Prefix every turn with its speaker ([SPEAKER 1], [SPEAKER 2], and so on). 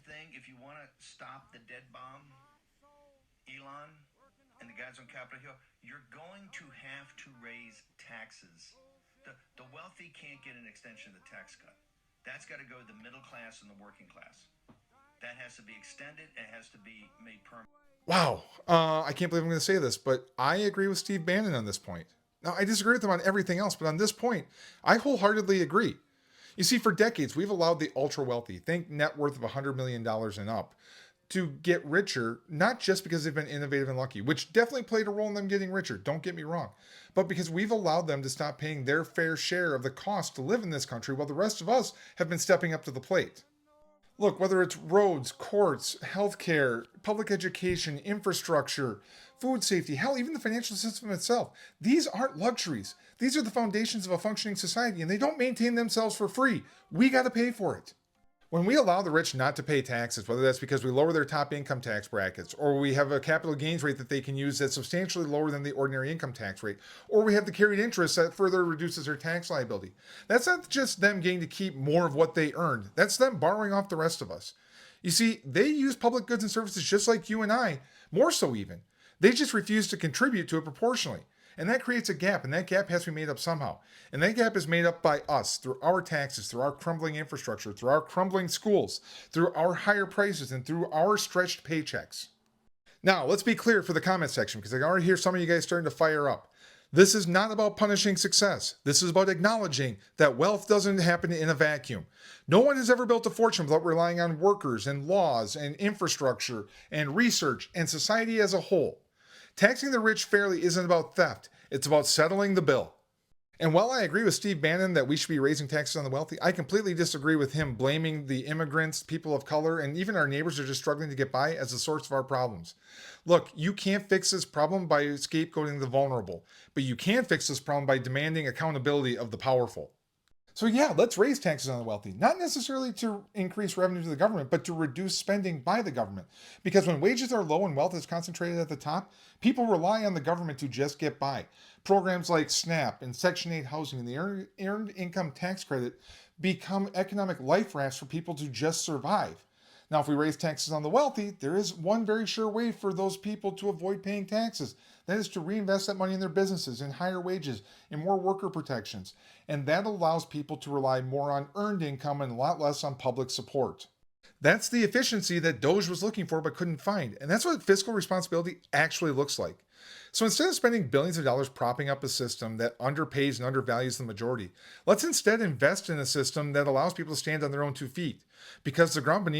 [SPEAKER 1] the thing. If you want to stop the dead bomb, Elon and the guys on Capitol Hill, you're going to have to raise taxes. The wealthy can't get an extension of the tax cut. That's got to go to the middle class and the working class. That has to be extended. It has to be made permanent.
[SPEAKER 2] Wow. I can't believe I'm going to say this, but I agree with Steve Bannon on this point. Now, I disagree with him on everything else, but on this point, I wholeheartedly agree. You see, for decades, we've allowed the ultra wealthy, think net worth of $100 million and up, to get richer, not just because they've been innovative and lucky, which definitely played a role in them getting richer, don't get me wrong, but because we've allowed them to stop paying their fair share of the cost to live in this country while the rest of us have been stepping up to the plate. Look, whether it's roads, courts, healthcare, public education, infrastructure, food safety, hell, even the financial system itself, these aren't luxuries. These are the foundations of a functioning society, and they don't maintain themselves for free. We got to pay for it. When we allow the rich not to pay taxes, whether that's because we lower their top income tax brackets, or we have a capital gains rate that they can use that's substantially lower than the ordinary income tax rate, or we have the carried interest that further reduces their tax liability, that's not just them getting to keep more of what they earned. That's them borrowing off the rest of us. You see, they use public goods and services just like you and I, more so even. They just refuse to contribute to it proportionally. And that creates a gap, and that gap has to be made up somehow. And that gap is made up by us through our taxes, through our crumbling infrastructure, through our crumbling schools, through our higher prices, and through our stretched paychecks. Now, let's be clear for the comment section, because I can already hear some of you guys starting to fire up. This is not about punishing success. This is about acknowledging that wealth doesn't happen in a vacuum. No one has ever built a fortune without relying on workers and laws and infrastructure and research and society as a whole. Taxing the rich fairly isn't about theft, it's about settling the bill. And while I agree with Steve Bannon that we should be raising taxes on the wealthy, I completely disagree with him blaming the immigrants, people of color, and even our neighbors who are just struggling to get by as the source of our problems. Look, you can't fix this problem by scapegoating the vulnerable, but you can fix this problem by demanding accountability of the powerful. So yeah, let's raise taxes on the wealthy, not necessarily to increase revenue to the government, but to reduce spending by the government. Because when wages are low and wealth is concentrated at the top, people rely on the government to just get by. Programs like SNAP and Section 8 housing and the Earned Income Tax Credit become economic life rafts for people to just survive. Now, if we raise taxes on the wealthy, there is one very sure way for those people to avoid paying taxes. That is to reinvest that money in their businesses, in higher wages, in more worker protections. And that allows people to rely more on earned income and a lot less on public support. That's the efficiency that Doge was looking for but couldn't find. And that's what fiscal responsibility actually looks like. So instead of spending billions of dollars propping up a system that underpays and undervalues the majority, let's instead invest in a system that allows people to stand on their own 2 feet. Because the ground beneath